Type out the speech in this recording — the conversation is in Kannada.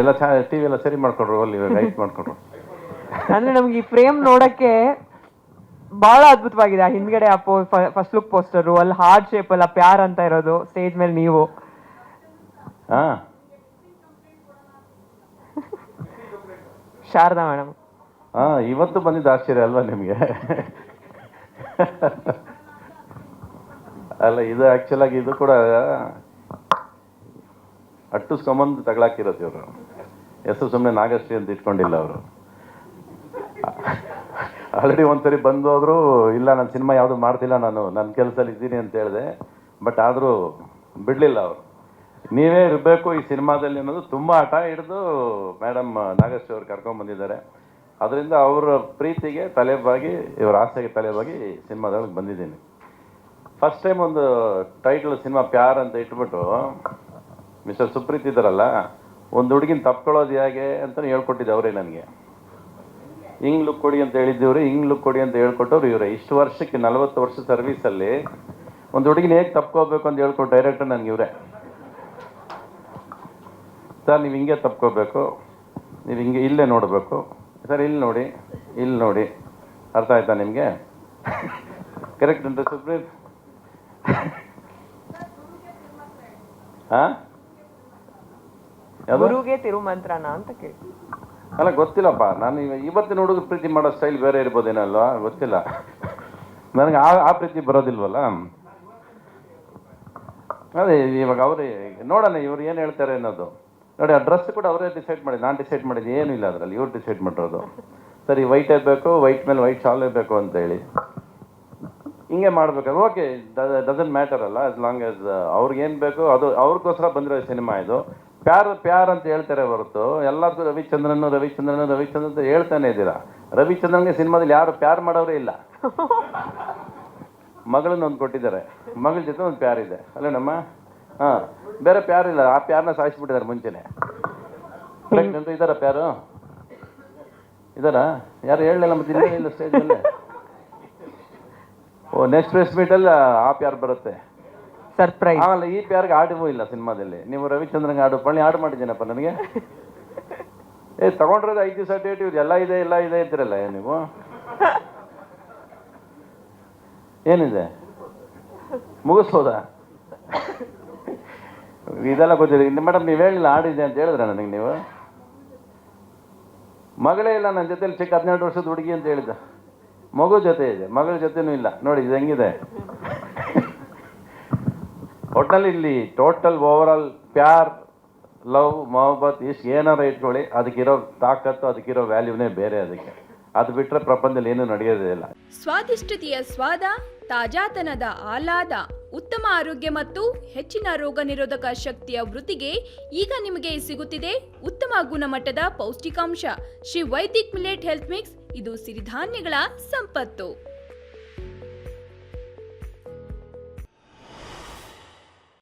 ಎಲ್ಲ ಟಿವಿ ಎಲ್ಲ ಸರಿ ಮಾಡ್ಕೊಂಡ್ರು, ಅಲ್ಲಿ ರೈಟ್ ಮಾಡ್ಕೊಂಡ್ರು. ಅಂದ್ರೆ ನಮ್ಗೆ ಈ ಫ್ರೇಮ್ ನೋಡಕ್ಕೆ ಬಹಳ ಅದ್ಭುತವಾಗಿದೆ. ಆ ಹಿಂದ್ಗಡೆ ಆ ಫಸ್ಟ್ ಲುಕ್ ಪೋಸ್ಟರ್, ಅಲ್ಲಿ ಹಾರ್ಟ್ ಶೇಪ್ ಅಲ್ಲ ಪ್ಯಾರ್ ಅಂತ ಇರೋದು, ಸ್ಟೇಜ್ ಮೇಲೆ ನೀವು. ಹಾ, ಶಾರದಾ ಮೇಡಮ್. ಹಾ, ಇವತ್ತು ಬಂದಿದ್ದು ಆಶ್ಚರ್ಯ ಅಲ್ವಾ ನಿಮಗೆ? ಅಲ್ಲ, ಇದು ಆಕ್ಚುಲ್ ಆಗಿ ಇದು ಕೂಡ ಅಟ್ಟಿಸ್ಕೊಂಬಂದು ತಗೊಳಾಕಿರೋದು ಇವರು. ಹೆಸರು ಸುಮ್ಮನೆ ನಾಗಶ್ರೀ ಅಂತ ಇಟ್ಕೊಂಡಿಲ್ಲ ಅವರು. ಆಲ್ರೆಡಿ ಒಂದ್ಸರಿ ಬಂದು ಹೋದ್ರು, ಇಲ್ಲ ನಾನು ಸಿನಿಮಾ ಯಾವುದು ಮಾಡ್ತಿಲ್ಲ, ನನ್ನ ಕೆಲಸದಲ್ಲಿ ಇದ್ದೀನಿ ಅಂತ ಹೇಳಿದೆ. ಬಟ್ ಆದರೂ ಬಿಡಲಿಲ್ಲ ಅವರು. ನೀವೇ ಇರಬೇಕು ಈ ಸಿನಿಮಾದಲ್ಲಿ ಅನ್ನೋದು ತುಂಬ ಹಠ ಹಿಡಿದು ಮೇಡಮ್ ನಾಗಶ್ರೀ ಅವ್ರು ಕರ್ಕೊಂಡ್ಬಂದಿದ್ದಾರೆ. ಅದರಿಂದ ಅವರ ಪ್ರೀತಿಗೆ ತಲೆಬಾಗಿ, ಇವರ ಆಸೆಗೆ ತಲೆಬಾಗಿ ಸಿನಿಮಾದೊಳಗೆ ಬಂದಿದ್ದೀನಿ. ಫಸ್ಟ್ ಟೈಮ್ ಒಂದು ಟೈಟಲ್ ಸಿನಿಮಾ ಪ್ಯಾರ್ ಅಂತ ಇಟ್ಬಿಟ್ಟು ಮಿಸ್ಟರ್ ಸುಪ್ರೀತ್ ಇದ್ದಾರಲ್ಲ, ಒಂದು ಹುಡುಗಿನ ತಪ್ಕೊಳ್ಳೋದು ಹೇಗೆ ಅಂತ ಹೇಳ್ಕೊಟ್ಟಿದ್ದೆ ಅವರೇ ನನಗೆ. ಹಿಂಗ್ ಲುಕ್ ಕೊಡಿ ಅಂತ ಹೇಳಿದ್ದೀವ್ರಿ, ಹಿಂಗ್ ಲುಕ್ ಕೊಡಿ ಅಂತ ಹೇಳ್ಕೊಟ್ಟವ್ರು ಇವರೇ. ಇಷ್ಟು ವರ್ಷಕ್ಕೆ 40 ವರ್ಷ ಸರ್ವೀಸಲ್ಲಿ ಒಂದು ಹುಡುಗಿನ ಹೇಗೆ ತಪ್ಕೋಬೇಕು ಅಂತ ಹೇಳ್ಕೊಟ್ಟು ಡೈರೆಕ್ಟರ್ ನನಗೆ ಇವರೇ. ಸರ್ ನೀವು ಹಿಂಗೆ ತಪ್ಕೋಬೇಕು, ನೀವು ಹಿಂಗೆ ಇಲ್ಲೇ ನೋಡಬೇಕು, ಸರ್ ಇಲ್ಲಿ ನೋಡಿ, ಇಲ್ಲಿ ನೋಡಿ, ಅರ್ಥ ಆಯ್ತಾ ನಿಮಗೆ? ಕರೆಕ್ಟ್ ಅಂತ ಸುಪ್ರೀತ್? ಹಾಂ, ಗುರುಗೆ ತಿರುಮಂತ್ರನ ಅಂತ ಕೇಳಿ. ಅಲ್ಲ ಗೊತ್ತಿಲ್ಲಪ್ಪ, ನಾನು ಇವತ್ತಿನ ಹುಡುಗ ಪ್ರೀತಿ ಮಾಡೋ ಸ್ಟೈಲ್ ಬೇರೆ ಇರ್ಬೋದೇನಲ್ವಾ, ಗೊತ್ತಿಲ್ಲ ನನಗೆ. ಆ ಪ್ರೀತಿ ಬರೋದಿಲ್ವಲ್ಲ. ಅದೇ ಇವಾಗ ಅವ್ರು ನೋಡೋಣ ಇವ್ರು ಏನು ಹೇಳ್ತಾರೆ ಅನ್ನೋದು. ನೋಡಿ, ಆ ಡ್ರೆಸ್ ಕೂಡ ಅವರೇ ಡಿಸೈಡ್ ಮಾಡಿದ್ದು, ನಾನು ಡಿಸೈಡ್ ಮಾಡಿದ್ದು ಏನೂ ಇಲ್ಲ ಅದರಲ್ಲಿ, ಇವ್ರು ಡಿಸೈಡ್ ಮಾಡಿರೋದು. ಸರಿ, ವೈಟ್ ಬೇಕು, ವೈಟ್ ಮೇಲೆ ವೈಟ್ ಶಾಲ್ ಬೇಕು ಅಂತ ಹೇಳಿ ಹಿಂಗೆ ಮಾಡ್ಬೇಕಾದ್ರೆ ಓಕೆ, ಡಸಂಟ್ ಮ್ಯಾಟರ್ ಅಲ್ಲ, ಆಸ್ ಲಾಂಗ್ ಆಸ್ ಅವ್ರಿಗೇನು ಬೇಕು ಅದು ಅವ್ರಿಗೋಸ್ಕರ ಬಂದಿರೋ ಸಿನಿಮಾ ಇದು. ಪ್ಯಾರ್ ಅಂತ ಹೇಳ್ತಾರೆ ಹೊರತು ಎಲ್ಲರಿಗೂ ರವಿಚಂದ್ರನ್ ಅಂತ ಹೇಳ್ತಾನೆ ಇದ್ದೀರಾ. ರವಿಚಂದ್ರನ್ಗೆ ಸಿನಿಮಾದಲ್ಲಿ ಯಾರು ಪ್ಯಾರ್ ಮಾಡೋರೇ ಇಲ್ಲ. ಮಗಳನ್ನ ಒಂದು ಕೊಟ್ಟಿದ್ದಾರೆ, ಮಗಳ ಜೊತೆ ಒಂದು ಪ್ಯಾರ್ ಇದೆ ಅಲ್ಲ ನಮ್ಮ. ಹಾಂ, ಬೇರೆ ಪ್ಯಾರ್ ಇಲ್ಲ, ಆ ಪ್ಯಾರ್ನ ಸಾಯಿಸ್ಬಿಟ್ಟಿದ್ದಾರೆ ಮುಂಚೆನೆ. ಅಂತ ಇದ್ದಾರ ಪ್ಯಾರು ಇದ್ದಾರಾ? ಯಾರು ಹೇಳಲಿಲ್ಲ, ಮತ್ತೆ ಇಲ್ಲೇ ಇಲ್ಲ ಸ್ಟೇಜಲ್ಲೇ. ಓ, ನೆಕ್ಸ್ಟ್ ಪ್ರೆಸ್ ಮೀಟಲ್ಲಿ ಆ ಪ್ಯಾರ್ ಬರುತ್ತೆ, ಸರ್ಪ್ರೈಸ್. ಆಮೇಲೆ ಈ ಪ್ಯಾರ್ಗೆ ಆಡಿಗೂ ಇಲ್ಲ ಸಿನಿಮಾದಲ್ಲಿ. ನೀವು ರವಿಚಂದ್ರನ್ಗೆ ಆಡು ಮಾಡಿದ್ದೀನಪ್ಪ ನನಗೆ. ತಗೊಂಡ್ರದ್ದು 5 ದಿವಸ ಡೇಟ್, ಇವ್ರು ಎಲ್ಲ ಇದೆ ಇದ್ರಲ್ಲ ನೀವು. ಏನಿದೆ ಮುಗಿಸ್ಬೋದಾ? ಇದೆಲ್ಲ ಗೊತ್ತಿದೆ ಮೇಡಮ್. ನೀವು ಹೇಳಿಲ್ಲ ಆಡಿದೆ ಅಂತ ಹೇಳಿದ್ರೆ ನನಗೆ ನೀವು. ಮಗಳೇ ಇಲ್ಲ ನನ್ನ ಜೊತೆಲಿ, ಚಿಕ್ಕ 12 ವರ್ಷದ ಹುಡುಗಿ ಅಂತ ಹೇಳಿದ್ದ. ಮಗು ಜೊತೆ ಇದೆ, ಮಗಳ ಜೊತೆನೂ ಇಲ್ಲ. ನೋಡಿ ಇದು ಹೆಂಗಿದೆ. ಒಟ್ಟಲ್ಲಿ ಇಲ್ಲಿ ಟೋಟಲ್ ಓವರ್ ಆಲ್ ಪ್ಯಾರ್, ಲವ್, ಮೊಹಬ್ಬತ್ ಇಷ್ಟು ಏನಾರ ಇಟ್ಕೊಳ್ಳಿ, ಅದಕ್ಕಿರೋ ತಾಕತ್ತು, ಅದಕ್ಕಿರೋ ವ್ಯಾಲ್ಯೂನೇ ಬೇರೆ. ಅದು ಬಿಟ್ಟರೆ ಪ್ರಪಂಚದಲ್ಲಿ ಏನೂ ನಡೆಯೋದೇ ಇಲ್ಲ. ಸ್ವಾದಿಷ್ಟತೆಯ ಸ್ವಾದ, ತಾಜಾತನದ ಆಹ್ಲಾದ, ಉತ್ತಮ ಆರೋಗ್ಯ ಮತ್ತು ಹೆಚ್ಚಿನ ರೋಗ ನಿರೋಧಕ ಶಕ್ತಿಯ ವೃದ್ಧಿಗೆ ಈಗ ನಿಮಗೆ ಸಿಗುತ್ತಿದೆ ಉತ್ತಮ ಗುಣಮಟ್ಟದ ಪೌಷ್ಟಿಕಾಂಶ. Shri Vaidik millet health mix, ಇದು ಸಿರಿಧಾನ್ಯಗಳ ಸಂಪತ್ತು.